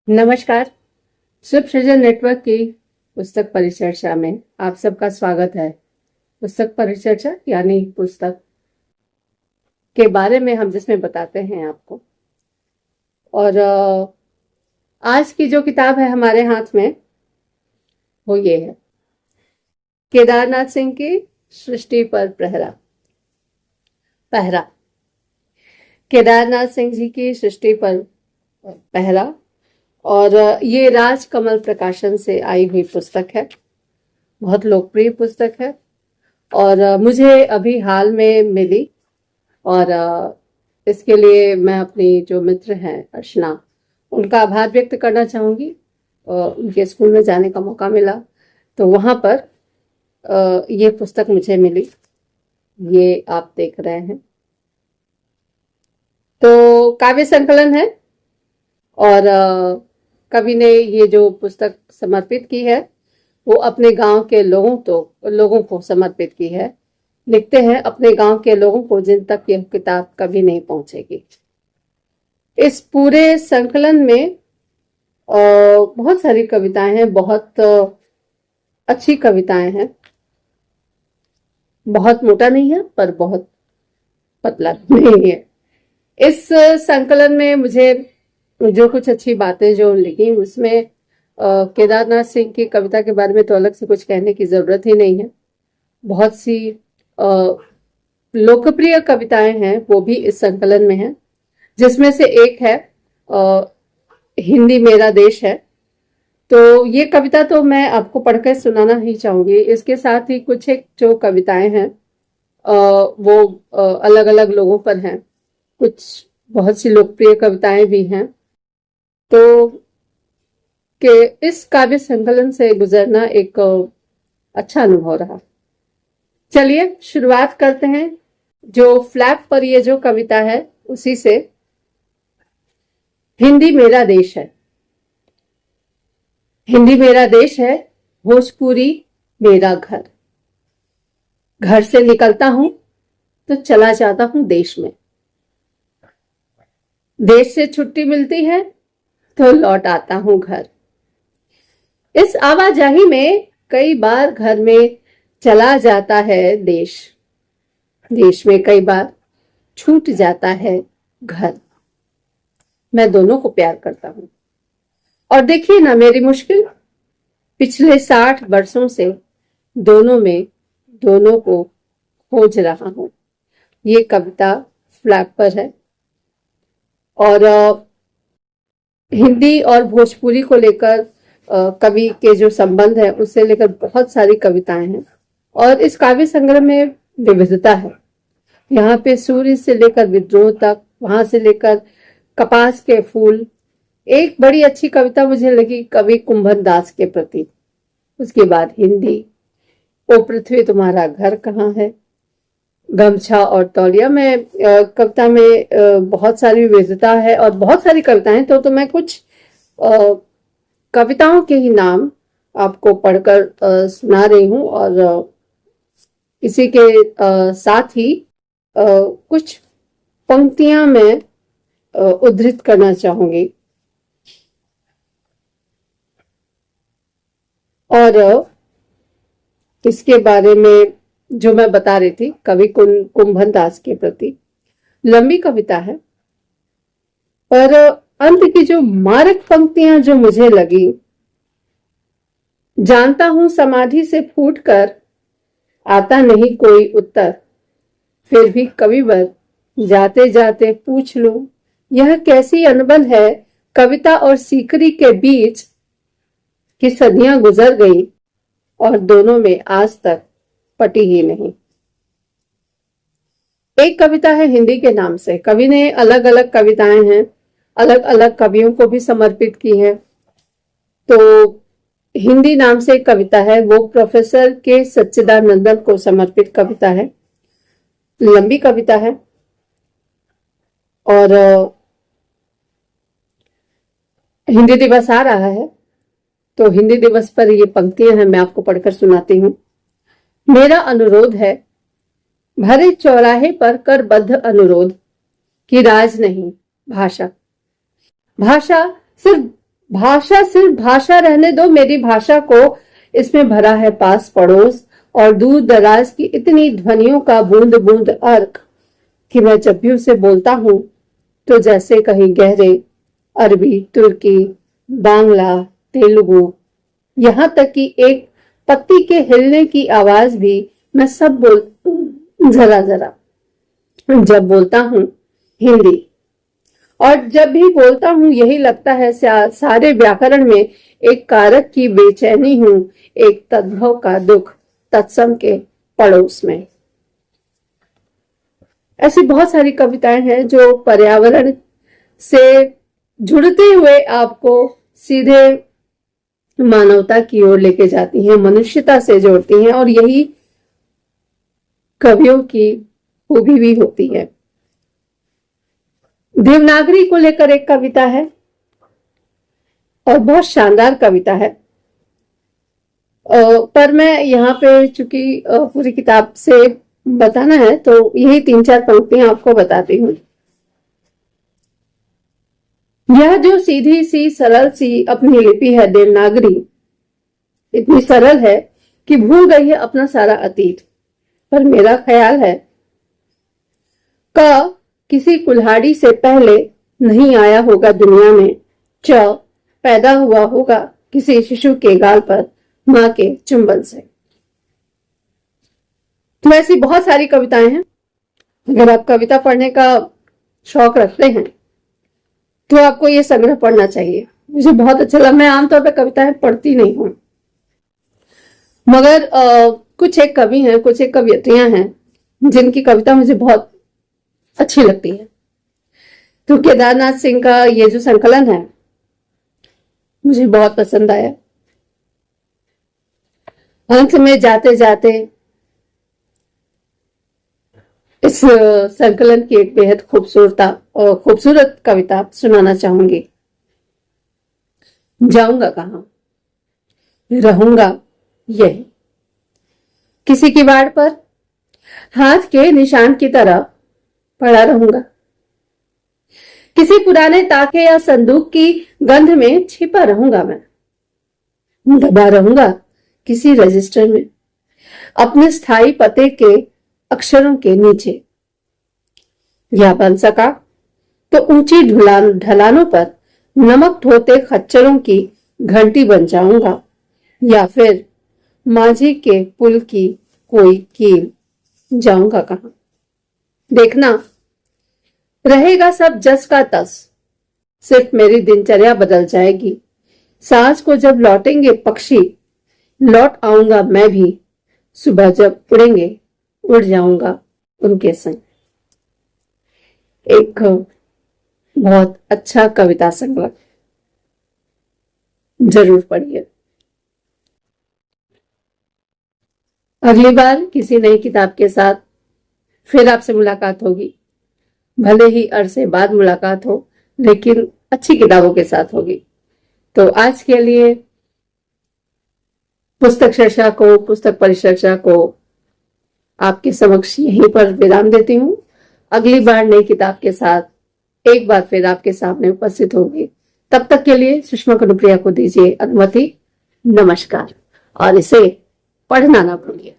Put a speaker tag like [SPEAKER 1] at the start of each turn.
[SPEAKER 1] नमस्कार। शुभ सृजन नेटवर्क की पुस्तक परिचर्चा में आप सबका स्वागत है। पुस्तक परिचर्चा यानी पुस्तक के बारे में हम जिसमें बताते हैं आपको। और आज की जो किताब है हमारे हाथ में वो ये है, केदारनाथ सिंह की सृष्टि पर पहरा। केदारनाथ सिंह जी की सृष्टि पर पहरा और ये राजकमल प्रकाशन से आई हुई पुस्तक है। बहुत लोकप्रिय पुस्तक है और मुझे अभी हाल में मिली और इसके लिए मैं अपनी जो मित्र हैं अर्चना, उनका आभार व्यक्त करना चाहूँगी। उनके स्कूल में जाने का मौका मिला तो वहाँ पर ये पुस्तक मुझे मिली। ये आप देख रहे हैं, तो काव्य संकलन है और कवि ने ये जो पुस्तक समर्पित की है वो अपने गांव के लोगों को समर्पित की है। लिखते हैं अपने गांव के लोगों को जिन तक यह किताब कभी नहीं पहुंचेगी। इस पूरे संकलन में बहुत सारी कविताएं हैं, बहुत अच्छी कविताएं हैं। बहुत मोटा नहीं है पर बहुत पतला नहीं है। इस संकलन में मुझे जो कुछ अच्छी बातें जो लिखी उसमें केदारनाथ सिंह की कविता के बारे में तो अलग से कुछ कहने की जरूरत ही नहीं है। बहुत सी लोकप्रिय कविताएं हैं वो भी इस संकलन में हैं, जिसमें से एक है हिंदी मेरा देश है। तो ये कविता तो मैं आपको पढ़कर सुनाना ही चाहूंगी। इसके साथ ही कुछ एक जो कविताएं हैं वो अलग अलग लोगों पर हैं। कुछ बहुत सी लोकप्रिय कविताएं भी हैं। तो कि इस काव्य संकलन से गुजरना एक अच्छा अनुभव रहा। चलिए शुरुआत करते हैं। जो फ्लैप पर ये जो कविता है उसी से। हिंदी मेरा देश है। हिंदी मेरा देश है, भोजपुरी मेरा घर। घर से निकलता हूं तो चला जाता हूं देश में। देश से छुट्टी मिलती है तो लौट आता हूं घर। इस आवाजाही में कई बार घर में चला जाता है देश। देश में कई बार छूट जाता है घर। मैं दोनों को प्यार करता हूं। और देखिए ना मेरी मुश्किल, पिछले 60 वर्षों से दोनों को खोज रहा हूं। ये कविता फ्लैप पर है और हिंदी और भोजपुरी को लेकर कवि के जो संबंध है उससे लेकर बहुत सारी कविताएं हैं। और इस काव्य संग्रह में विविधता है। यहाँ पे सूर्य से लेकर विद्रोह तक, वहां से लेकर कपास के फूल। एक बड़ी अच्छी कविता मुझे लगी कवि कुंभन दास के प्रति। उसके बाद हिंदी, ओ पृथ्वी तुम्हारा घर कहाँ है, गमछा और तौलिया में कविता में बहुत सारी विविधता है और बहुत सारी कविताएं। तो मैं कुछ कविताओं के ही नाम आपको पढ़कर सुना रही हूं और इसी के साथ ही कुछ पंक्तियां मैं उद्धृत करना चाहूंगी। और इसके बारे में जो मैं बता रही थी कवि कुंभन दास के प्रति, लंबी कविता है पर अंत की जो मारक पंक्तियां जो मुझे लगी, जानता हूं समाधि से फूटकर आता नहीं कोई उत्तर, फिर भी कविवर जाते जाते पूछ लूं, यह कैसी अनबन है कविता और सीकरी के बीच कि सदियां गुजर गई और दोनों में आज तक पटी ही नहीं। एक कविता है हिंदी के नाम से। कवि ने अलग अलग कविताएं हैं, अलग अलग कवियों को भी समर्पित की है। तो हिंदी नाम से एक कविता है, वो प्रोफेसर के सच्चिदानंदन को समर्पित कविता है। लंबी कविता है और हिंदी दिवस आ रहा है तो हिंदी दिवस पर ये पंक्तियां हैं, मैं आपको पढ़कर सुनाती हूँ। मेरा अनुरोध है, भरे चौराहे पर कर बद्ध अनुरोध कि राज नहीं भाषा। भाषा सिर्फ भाषा सिर्फ भाषा रहने दो, मेरी भाषा को इसमें भरा है पास पड़ोस और दूर दराज की इतनी ध्वनियों का बूंद बूंद अर्क कि मैं जब भी उसे बोलता हूं तो जैसे कहीं गहरे अरबी, तुर्की, बांग्ला, तेलुगु, यहां तक कि एक पत्ती के हिलने की आवाज भी मैं सब बोल जरा जरा जब बोलता हूं हिंदी, और जब भी बोलता हूं यही लगता है सारे व्याकरण में एक कारक की बेचैनी हूं, एक तद्भव का दुख तत्सम के पड़ोस में। ऐसी बहुत सारी कविताएं हैं जो पर्यावरण से जुड़ते हुए आपको सीधे मानवता की ओर लेके जाती हैं, मनुष्यता से जोड़ती हैं, और यही कवियों की खूबी भी होती है। देवनागरी को लेकर एक कविता है और बहुत शानदार कविता है, पर मैं यहाँ पे चूंकि पूरी किताब से बताना है तो यही 3-4 पंक्तियां आपको बताती हूँ। यह जो सीधी सी सरल सी अपनी लिपि है देवनागरी, इतनी सरल है कि भूल गई है अपना सारा अतीत, पर मेरा ख्याल है क किसी कुल्हाड़ी से पहले नहीं आया होगा दुनिया में, च पैदा हुआ होगा किसी शिशु के गाल पर मां के चुंबन से। तो ऐसी बहुत सारी कविताएं हैं। अगर आप कविता पढ़ने का शौक रखते हैं तो आपको ये संग्रह पढ़ना चाहिए। मुझे बहुत अच्छा लगा। मैं आमतौर पर कविताएं पढ़ती नहीं हूं, मगर कुछ एक कवि हैं, कुछ एक कवियत्रियां हैं जिनकी कविता मुझे बहुत अच्छी लगती है। तो केदारनाथ सिंह का ये जो संकलन है मुझे बहुत पसंद आया। अंत में जाते जाते इस संकलन की एक बेहद खूबसूरत कविता सुनाना चाहूंगी। जाऊंगा कहां, रहूंगा यही, किसी की वाड़ पर हाथ के निशान की तरह पड़ा रहूंगा, किसी पुराने ताके या संदूक की गंध में छिपा रहूंगा, मैं दबा रहूंगा किसी रजिस्टर में अपने स्थायी पते के अक्षरों के नीचे, या बन सका तो ऊंची ढलानों पर नमक ढोते खच्चरों की घंटी बन जाऊंगा, या फिर माझी के पुल की कोई कील। जाऊंगा कहां, देखना रहेगा सब जस का तस, सिर्फ मेरी दिनचर्या बदल जाएगी। सांझ को जब लौटेंगे पक्षी लौट आऊंगा मैं भी, सुबह जब उड़ेंगे उड़ जाऊंगा उनके संग। एक बहुत अच्छा कविता संग्रह, जरूर पढ़िए। अगली बार किसी नई किताब के साथ फिर आपसे मुलाकात होगी। भले ही अरसे बाद मुलाकात हो, लेकिन अच्छी किताबों के साथ होगी। तो आज के लिए पुस्तक परिचर्चा को आपके समक्ष यहीं पर विराम देती हूँ। अगली बार नई किताब के साथ एक बार फिर आपके सामने उपस्थित होंगी। तब तक के लिए सुषमा कनुप्रिया को दीजिए अनुमति। नमस्कार, और इसे पढ़ना ना भूलिए।